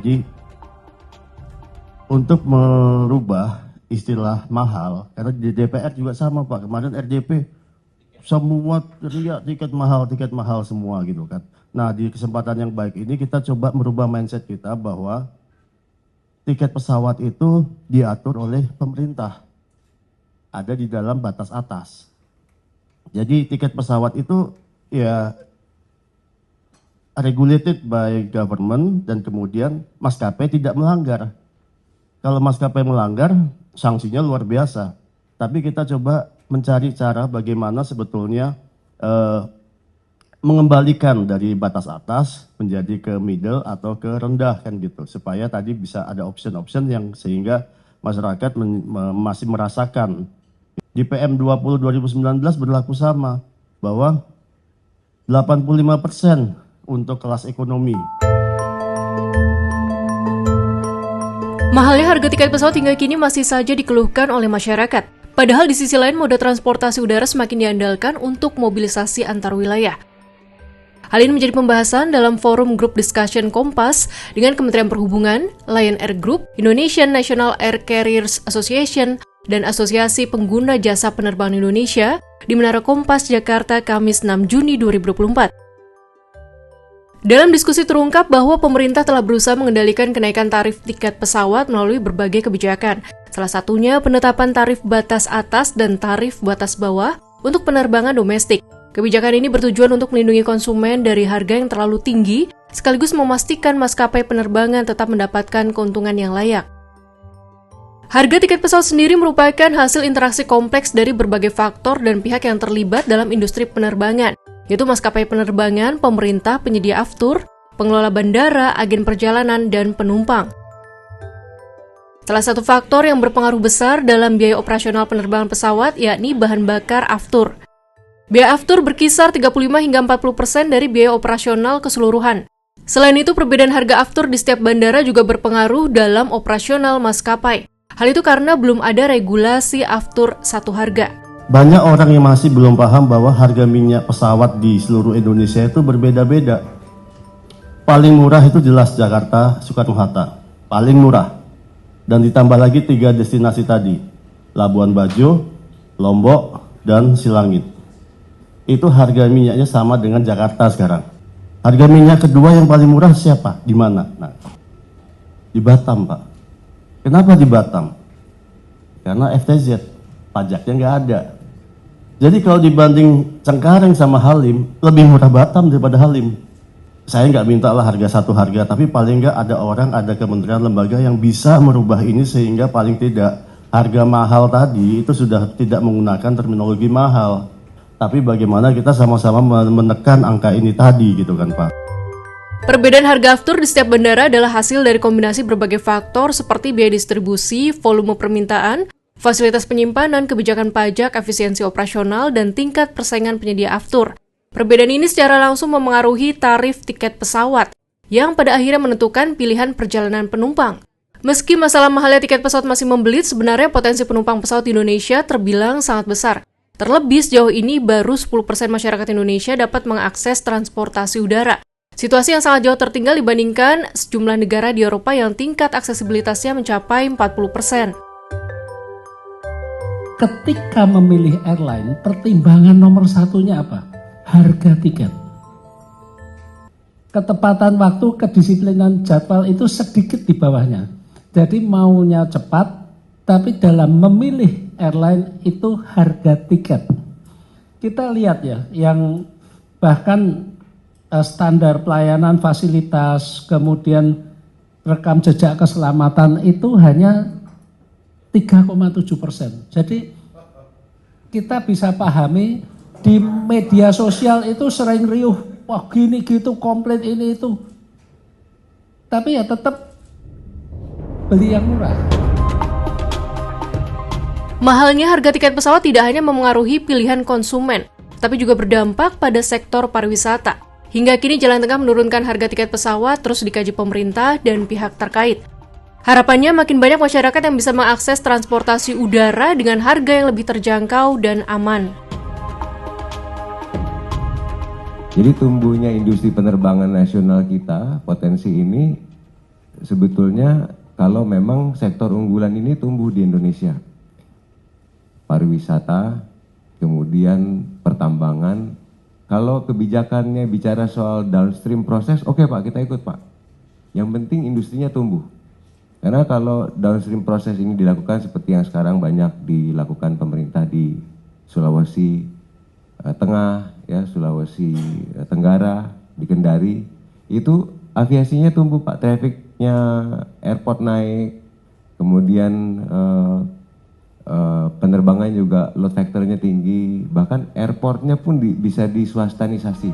Jadi untuk merubah istilah mahal, karena di DPR juga sama Pak, kemarin RDP semua teriak tiket mahal semua gitu kan. Nah di kesempatan yang baik ini kita coba merubah mindset kita bahwa tiket pesawat itu diatur oleh pemerintah, ada di dalam batas atas. Jadi tiket pesawat itu ya regulated by government dan kemudian maskapai tidak melanggar. Kalau maskapai melanggar, sanksinya luar biasa. Tapi kita coba mencari cara bagaimana sebetulnya mengembalikan dari batas atas menjadi ke middle atau ke rendah kan gitu. Supaya tadi bisa ada option-option yang sehingga masyarakat masih merasakan. Di PM20 2019 berlaku sama, bahwa 85% untuk kelas ekonomi. Mahalnya harga tiket pesawat hingga kini masih saja dikeluhkan oleh masyarakat. Padahal di sisi lain moda transportasi udara semakin diandalkan untuk mobilisasi antar wilayah. Hal ini menjadi pembahasan dalam forum Group Discussion Kompas dengan Kementerian Perhubungan, Lion Air Group, Indonesian National Air Carriers Association, dan Asosiasi Pengguna Jasa Penerbangan Indonesia di Menara Kompas, Jakarta, Kamis 6 Juni 2024. Dalam diskusi terungkap bahwa pemerintah telah berusaha mengendalikan kenaikan tarif tiket pesawat melalui berbagai kebijakan. Salah satunya penetapan tarif batas atas dan tarif batas bawah untuk penerbangan domestik. Kebijakan ini bertujuan untuk melindungi konsumen dari harga yang terlalu tinggi, sekaligus memastikan maskapai penerbangan tetap mendapatkan keuntungan yang layak. Harga tiket pesawat sendiri merupakan hasil interaksi kompleks dari berbagai faktor dan pihak yang terlibat dalam industri penerbangan, yaitu maskapai penerbangan, pemerintah, penyedia aftur, pengelola bandara, agen perjalanan, dan penumpang. Salah satu faktor yang berpengaruh besar dalam biaya operasional penerbangan pesawat yakni bahan bakar aftur. Biaya aftur berkisar 35 hingga 40% dari biaya operasional keseluruhan. Selain itu, perbedaan harga aftur di setiap bandara juga berpengaruh dalam operasional maskapai. Hal itu karena belum ada regulasi aftur satu harga. Banyak orang yang masih belum paham bahwa harga minyak pesawat di seluruh Indonesia itu berbeda-beda. Paling murah itu jelas Jakarta, Soekarno-Hatta. Paling murah. Dan ditambah lagi 3 destinasi tadi. Labuan Bajo, Lombok, dan Silangit. Itu harga minyaknya sama dengan Jakarta sekarang. Harga minyak kedua yang paling murah siapa? Di mana? Nah, di Batam, Pak. Kenapa di Batam? Karena FTZ. Pajaknya nggak ada. Jadi kalau dibanding Cengkareng sama Halim, lebih murah Batam daripada Halim. Saya nggak minta lah harga satu harga, tapi paling nggak ada orang, ada kementerian lembaga yang bisa merubah ini sehingga paling tidak harga mahal tadi itu sudah tidak menggunakan terminologi mahal. Tapi bagaimana kita sama-sama menekan angka ini tadi gitu kan Pak. Perbedaan harga aftur di setiap bandara adalah hasil dari kombinasi berbagai faktor seperti biaya distribusi, volume permintaan, fasilitas penyimpanan, kebijakan pajak, efisiensi operasional, dan tingkat persaingan penyedia aftur. Perbedaan ini secara langsung memengaruhi tarif tiket pesawat, yang pada akhirnya menentukan pilihan perjalanan penumpang. Meski masalah mahalnya tiket pesawat masih membelit, sebenarnya potensi penumpang pesawat di Indonesia terbilang sangat besar. Terlebih sejauh ini baru 10% masyarakat Indonesia dapat mengakses transportasi udara. Situasi yang sangat jauh tertinggal dibandingkan sejumlah negara di Eropa yang tingkat aksesibilitasnya mencapai 40%. Ketika memilih airline, pertimbangan nomor satunya apa? Harga tiket. Ketepatan waktu, kedisiplinan jadwal itu sedikit di bawahnya. Jadi maunya cepat, tapi dalam memilih airline itu harga tiket. Kita lihat ya, yang bahkan standar pelayanan, fasilitas, kemudian rekam jejak keselamatan itu hanya 3,7%. Jadi kita bisa pahami di media sosial itu sering riuh, wah gini gitu, komplain ini itu. Tapi ya tetap beli yang murah. Mahalnya harga tiket pesawat tidak hanya memengaruhi pilihan konsumen, tapi juga berdampak pada sektor pariwisata. Hingga kini Jalan Tengah menurunkan harga tiket pesawat terus dikaji pemerintah dan pihak terkait. Harapannya makin banyak masyarakat yang bisa mengakses transportasi udara dengan harga yang lebih terjangkau dan aman. Jadi tumbuhnya industri penerbangan nasional kita, potensi ini sebetulnya kalau memang sektor unggulan ini tumbuh di Indonesia. Pariwisata, kemudian pertambangan. Kalau kebijakannya bicara soal downstream proses, oke Pak, kita ikut Pak. Yang penting industrinya tumbuh. Karena kalau downstream proses ini dilakukan seperti yang sekarang banyak dilakukan pemerintah di Sulawesi Tengah, ya, Sulawesi Tenggara, di Kendari, itu aviasinya tumbuh Pak, trafficnya airport naik, kemudian penerbangan juga load factornya tinggi, bahkan airportnya pun bisa diswastanisasi.